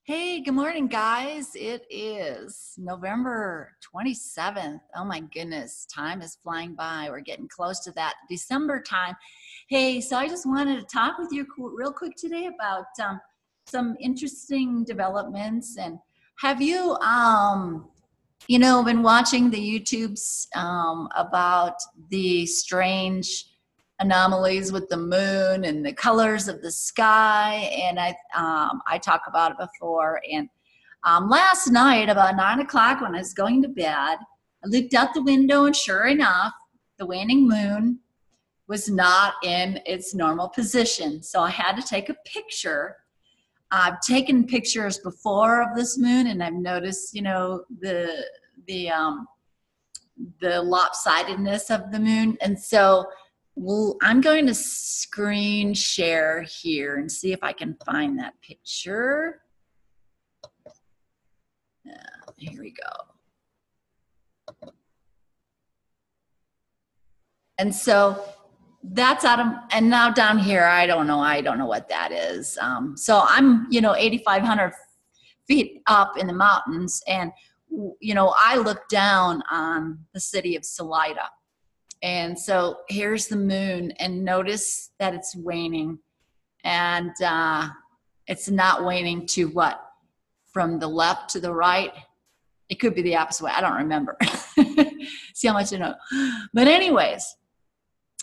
Hey, good morning, guys. It is November 27th. Oh my goodness, time is flying by. We're getting close to that December time. Hey, so I just wanted to talk with you real quick today about some interesting developments. And have you been watching the YouTubes about the strange anomalies with the moon and the colors of the sky? And I talk about it before. And last night, about 9 o'clock, when I was going to bed, I looked out the window, and sure enough, the waning moon was not in its normal position. So I had to take a picture. I've taken pictures before of this moon, and I've noticed, the lopsidedness of the moon. And so I'm going to screen share here and see if I can find that picture. Here we go. And so that's and now down here, I don't know what that is. So I'm, 8,500 feet up in the mountains, and, I look down on the city of Salida. And so here's the moon, and notice that it's waning, and it's not waning to what? From the left to the right? It could be the opposite way. I don't remember. See how much I know. But anyways,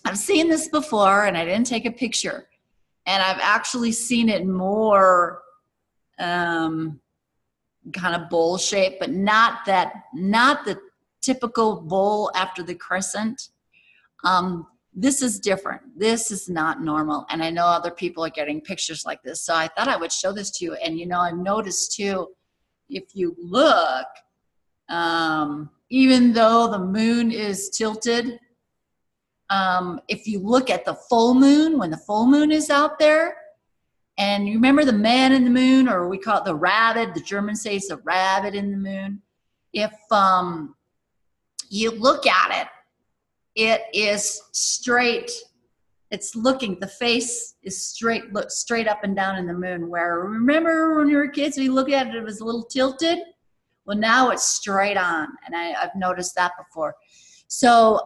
I've seen this before, and I didn't take a picture. And I've actually seen it more kind of bowl shape, but not the typical bowl after the crescent. This is different. This is not normal. And I know other people are getting pictures like this. So I thought I would show this to you. And, I've noticed too, if you look, even though the moon is tilted, if you look at the full moon, when the full moon is out there, and you remember the man in the moon, or we call it the rabbit, the Germans say it's a rabbit in the moon. If you look at it, it is straight. The face is straight, look straight up and down in the moon, where, remember when we were kids, we looked at it, it was a little tilted? Well, now it's straight on, and I've noticed that before. So,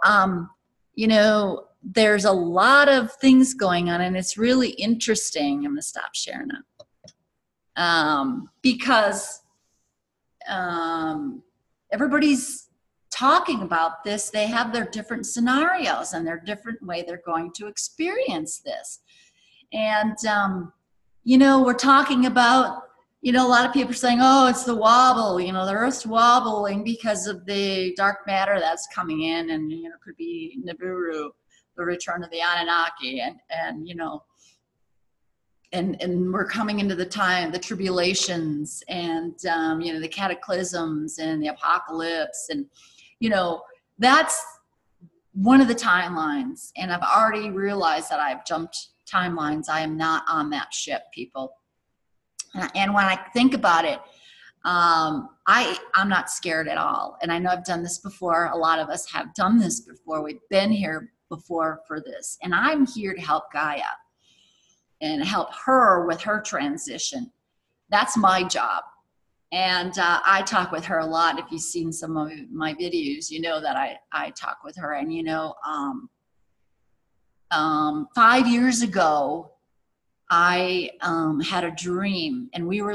there's a lot of things going on, and it's really interesting. I'm going to stop sharing now. Because everybody's talking about this. They have their different scenarios and their different way they're going to experience this. And, we're talking about, a lot of people are saying, oh, it's the wobble, the Earth's wobbling because of the dark matter that's coming in, and, it could be Nibiru, the return of the Anunnaki, and we're coming into the time, the tribulations, and, the cataclysms and the apocalypse. And, that's one of the timelines. And I've already realized that I've jumped timelines. I am not on that ship, people. And when I think about it, I'm not scared at all. And I know I've done this before. A lot of us have done this before. We've been here before for this. And I'm here to help Gaia and help her with her transition. That's my job. And I talk with her a lot. If you've seen some of my videos, you know that I talk with her. And, 5 years ago, I had a dream, and we were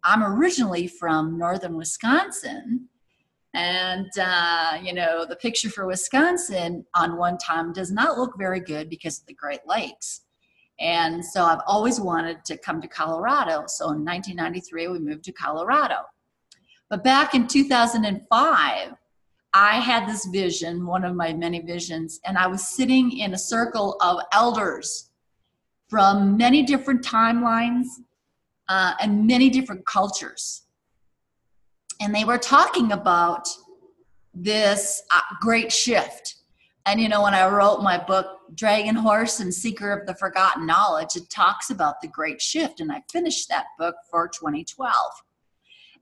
I'm originally from northern Wisconsin. And, the picture for Wisconsin on one time does not look very good because of the Great Lakes. And so I've always wanted to come to Colorado. So in 1993, we moved to Colorado. But back in 2005, I had this vision, one of my many visions, and I was sitting in a circle of elders from many different timelines and many different cultures. And they were talking about this great shift. And, when I wrote my book, Dragon Horse and Seeker of the Forgotten Knowledge, it talks about the great shift. And I finished that book for 2012.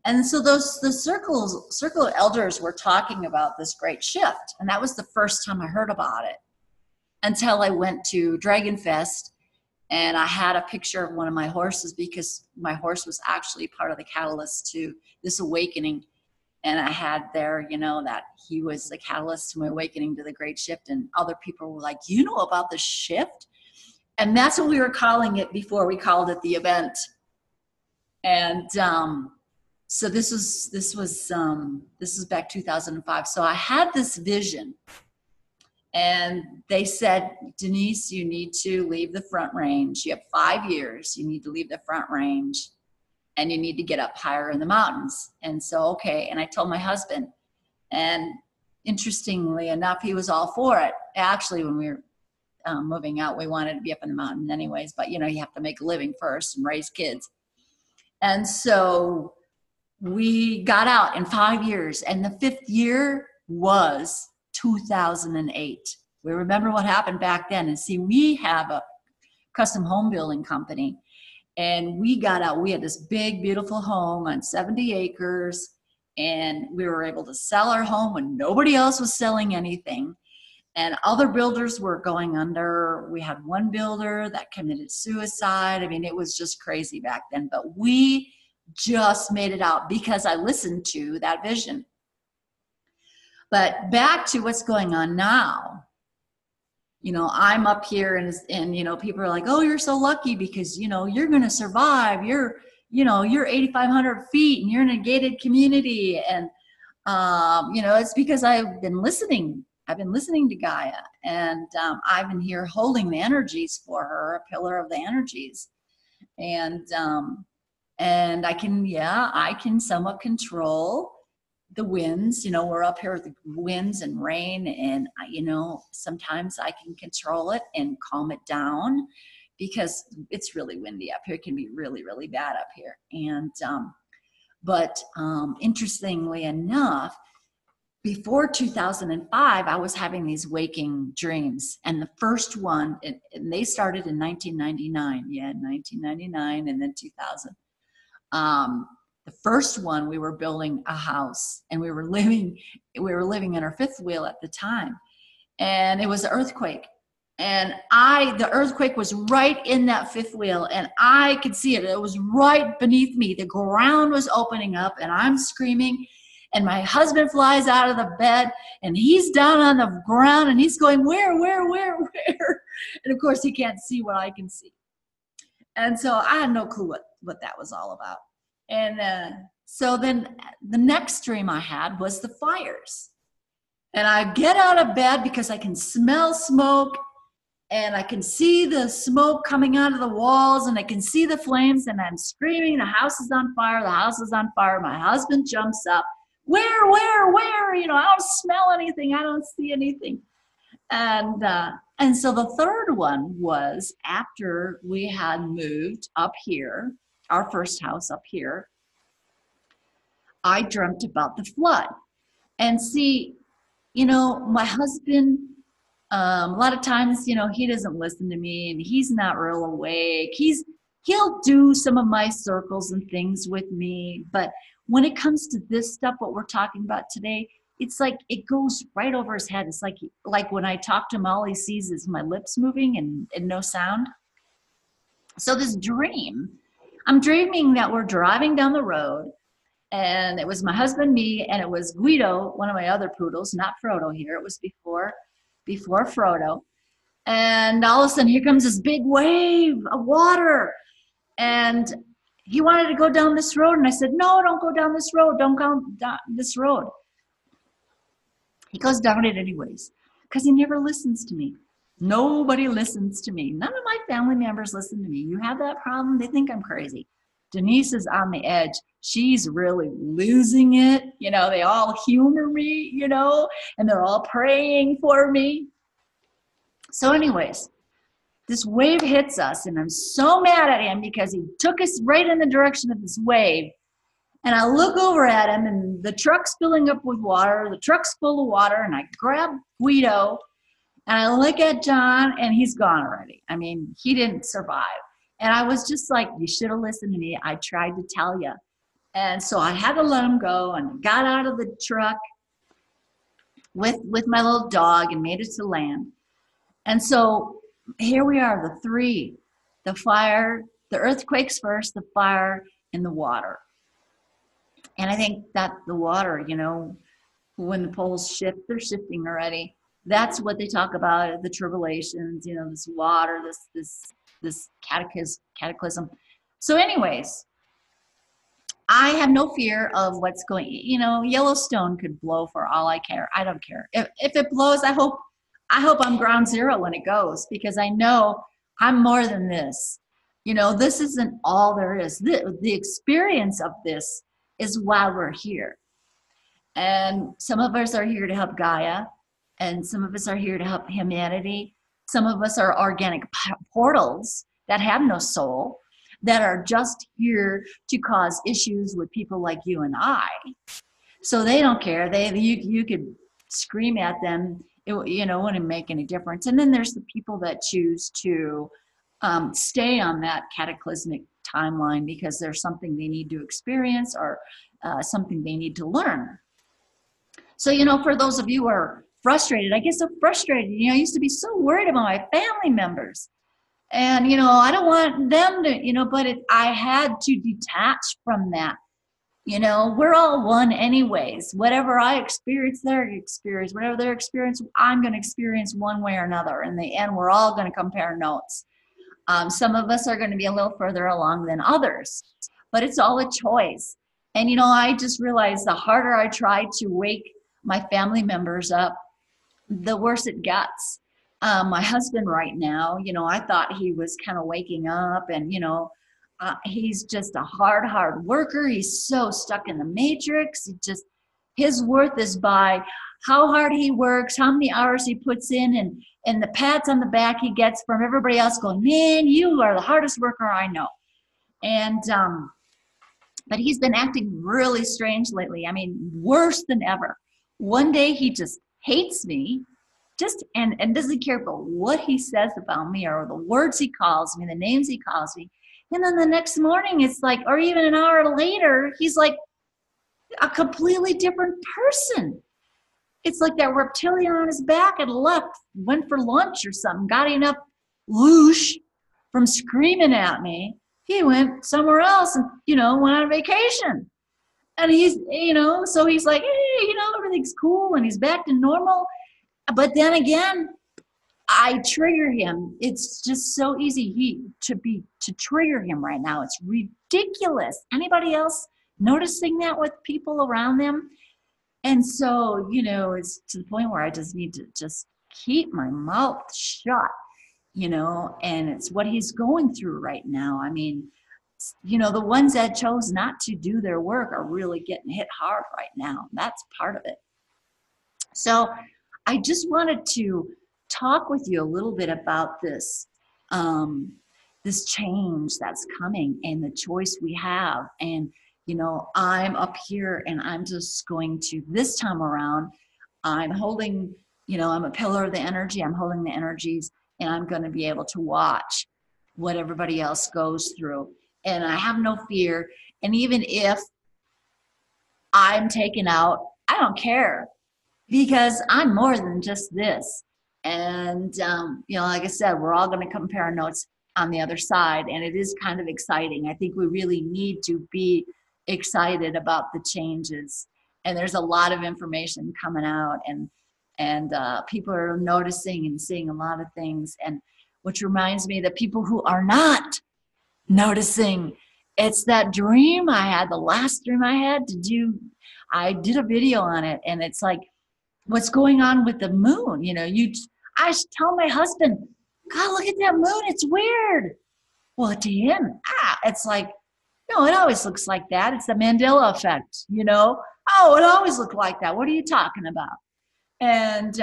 And so the circle of elders were talking about this great shift. And that was the first time I heard about it, until I went to Dragon Fest And I had a picture of one of my horses because my horse was actually part of the catalyst to this awakening. And I had there, you know, that he was the catalyst to my awakening to the great shift. And other people were like, you know about the shift? And that's what we were calling it before we called it the event. And so this is back 2005. So I had this vision, and they said, Denise, you need to leave the Front Range. You have 5 years. You need to leave the Front Range, and you need to get up higher in the mountains. And so, okay. And I told my husband, and interestingly enough, he was all for it. Actually, when we were moving out, we wanted to be up in the mountain anyways, but you know, you have to make a living first and raise kids. And so we got out in 5 years, and the 5th year was 2008. We remember what happened back then. And see, we have a custom home building company, and we got out. We had this big, beautiful home on 70 acres, and we were able to sell our home when nobody else was selling anything. And other builders were going under. We had one builder that committed suicide. I mean, it was just crazy back then. But we just made it out because I listened to that vision. But back to what's going on now. You know, I'm up here and you know, people are like, oh, you're so lucky because, you know, you're going to survive. You're 8,500 feet and you're in a gated community. And, you know, it's because I've been listening. I've been listening to Gaia, and I've been here holding the energies for her, a pillar of the energies. And I can somewhat control the winds. You know, we're up here with the winds and rain, and you know, sometimes I can control it and calm it down because it's really windy up here. It can be really, really bad up here. And but interestingly enough, before 2005, I was having these waking dreams. And the first one, and they started in 1999. Yeah, 1999 and then 2000. The first one, we were building a house, and we were living in our 5th wheel at the time. And it was an earthquake. And the earthquake was right in that 5th wheel, and I could see it. It was right beneath me. The ground was opening up, and I'm screaming. And my husband flies out of the bed, and he's down on the ground, and he's going, where? And of course, he can't see what I can see. And so I had no clue what that was all about. And so then the next dream I had was the fires. And I get out of bed because I can smell smoke, and I can see the smoke coming out of the walls, and I can see the flames, and I'm screaming, the house is on fire, the house is on fire. My husband jumps up. Where? You know, I don't smell anything. I don't see anything. And so the third one was after we had moved up here, our first house up here, I dreamt about the flood. And see, you know, my husband, a lot of times, you know, he doesn't listen to me, and he's not real awake. He'll do some of my circles and things with me, but when it comes to this stuff, what we're talking about today, it's like it goes right over his head. It's like when I talk to him, all he sees is my lips moving and no sound. So this dream, I'm dreaming that we're driving down the road, and it was my husband, me, and it was Guido, one of my other poodles, not Frodo here. It was before Frodo. And all of a sudden, here comes this big wave of water. And he wanted to go down this road, and I said, no, don't go down this road. Don't go down this road. He goes down it anyways because he never listens to me. Nobody listens to me. None of my family members listen to me. You have that problem? They think I'm crazy. Denise is on the edge. She's really losing it. You know, they all humor me, you know, and they're all praying for me. So anyways, this wave hits us, and I'm so mad at him because he took us right in the direction of this wave. And I look over at him, and the truck's filling up with water. The truck's full of water, and I grab Guido, and I look at John, and he's gone already. I mean, he didn't survive. And I was just like, you should have listened to me. I tried to tell you. And so I had to let him go, and got out of the truck with my little dog and made it to land. And so here we are, the three. the fire, the earthquakes first, the fire, and the water. And I think that the water, you know, when the poles shift, they're shifting already. That's what they talk about at the tribulations, you know, this water, this cataclysm. So anyways, I have no fear of what's going, you know, Yellowstone could blow for all I care. I don't care. If it blows, I hope I'm ground zero when it goes, because I know I'm more than this. You know, this isn't all there is. The experience of this is why we're here. And some of us are here to help Gaia, and some of us are here to help humanity. Some of us are organic portals that have no soul, that are just here to cause issues with people like you and I. So they don't care. You could scream at them. It wouldn't make any difference. And then there's the people that choose to stay on that cataclysmic timeline because there's something they need to experience or something they need to learn. So, you know, for those of you who are frustrated, I get so frustrated. You know, I used to be so worried about my family members. And, you know, I don't want them to, you know, but I had to detach from that. You know, we're all one anyways. Whatever I experience, they're experience. Whatever their experience, I'm going to experience one way or another. In the end, we're all going to compare notes. Some of us are going to be a little further along than others, but it's all a choice. And, you know, I just realized the harder I try to wake my family members up, the worse it gets. My husband right now, you know, I thought he was kind of waking up, and, you know, he's just a hard worker. He's so stuck in the matrix. His worth is by how hard he works, how many hours he puts in, and the pats on the back he gets from everybody else going, man, you are the hardest worker I know. And, but he's been acting really strange lately. I mean, worse than ever. One day he just hates me, and doesn't care about what he says about me or the words he calls me, the names he calls me. And then the next morning it's like, or even an hour later, he's like a completely different person. It's like that reptilian on his back had left, went for lunch or something, got enough loosh from screaming at me. He went somewhere else and, you know, went on vacation. And he's, you know, so he's like, hey, you know, everything's cool and he's back to normal. But then again, I trigger him. It's just so easy to trigger him right now. It's ridiculous. Anybody else noticing that with people around them? And so, you know, it's to the point where I just need to just keep my mouth shut, you know, and it's what he's going through right now. I mean, you know, the ones that chose not to do their work are really getting hit hard right now. That's part of it. So I just wanted to talk with you a little bit about this, this change that's coming and the choice we have. And, you know, I'm up here and I'm just going to, this time around, I'm holding, you know, I'm a pillar of the energy. I'm holding the energies, and I'm going to be able to watch what everybody else goes through. And I have no fear. And even if I'm taken out, I don't care, because I'm more than just this. And, you know, like I said, we're all going to compare notes on the other side. And it is kind of exciting. I think we really need to be excited about the changes. And there's a lot of information coming out, and people are noticing and seeing a lot of things. And which reminds me that people who are not noticing, it's that dream I had, the last dream I had I did a video on it, and it's like, what's going on with the moon? You know, I tell my husband, God, look at that moon, it's weird. Well, to him, it's like, no, it always looks like that. It's the Mandela effect, you know? Oh, it always looked like that. What are you talking about? And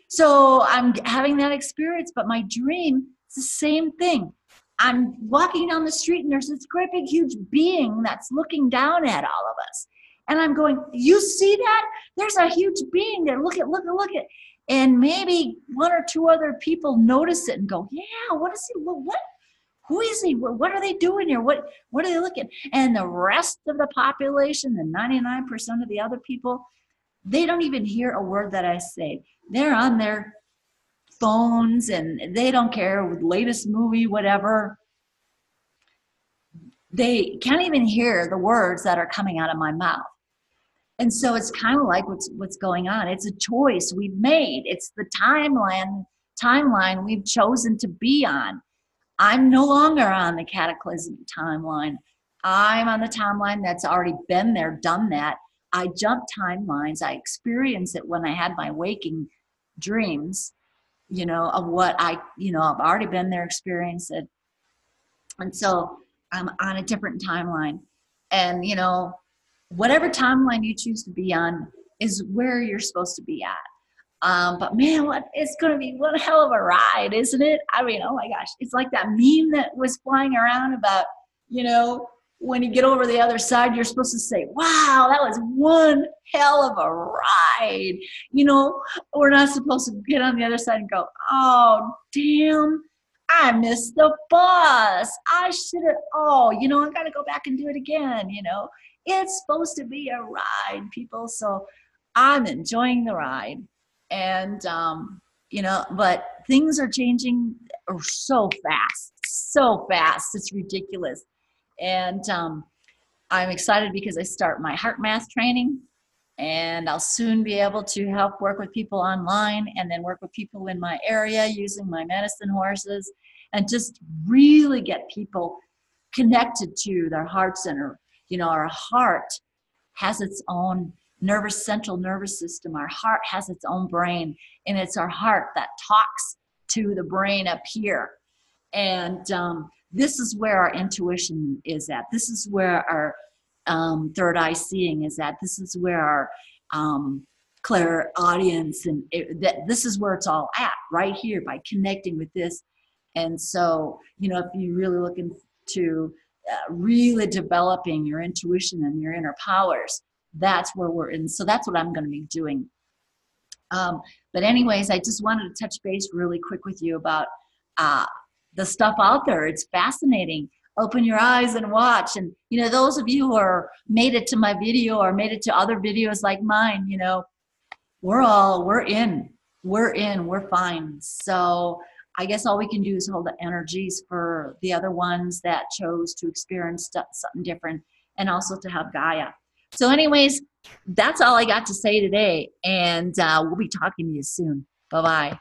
so I'm having that experience, but my dream is the same thing. I'm walking down the street and there's this great big huge being that's looking down at all of us. And I'm going, you see that? There's a huge being there. Look at. And maybe one or two other people notice it and go, yeah, what is he? What? Who is he? What are they doing here? What are they looking? And the rest of the population, the 99% of the other people, they don't even hear a word that I say. They're on their phones and they don't care with latest movie, whatever. they can't even hear the words that are coming out of my mouth. And so it's kind of like what's going on. It's a choice we've made. It's the timeline we've chosen to be on. I'm no longer on the cataclysmic timeline. I'm on the timeline that's already been there, done that. I jump timelines. I experience it when I had my waking dreams, of what I've already been there, experienced it. And so I'm on a different timeline. And, whatever timeline you choose to be on is where you're supposed to be at. But man, it's going to be one hell of a ride, isn't it? I mean, oh my gosh, it's like that meme that was flying around about, when you get over the other side, you're supposed to say, wow, that was one hell of a ride. We're not supposed to get on the other side and go, oh, damn, I missed the bus. I should have, I got to go back and do it again. It's supposed to be a ride, people. So I'm enjoying the ride. And, but things are changing so fast. It's ridiculous. And I'm excited because I start my heart math training, and I'll soon be able to help work with people online and then work with people in my area using my medicine horses and just really get people connected to their heart center. Our heart has its own central nervous system. Our heart has its own brain, and it's our heart that talks to the brain up here. And this is where our intuition is at. This is where our third eye seeing is at. This is where our clairaudience, and this is where it's all at, right here, by connecting with this. And so, if you're really looking to really developing your intuition and your inner powers, that's where we're in. So that's what I'm going to be doing. But anyways, I just wanted to touch base really quick with you about the stuff out there. It's fascinating. Open your eyes and watch. And, those of you who are made it to my video or made it to other videos like mine, we're in, we're fine. So I guess all we can do is hold the energies for the other ones that chose to experience something different, and also to have Gaia. So anyways, that's all I got to say today. And we'll be talking to you soon. Bye-bye.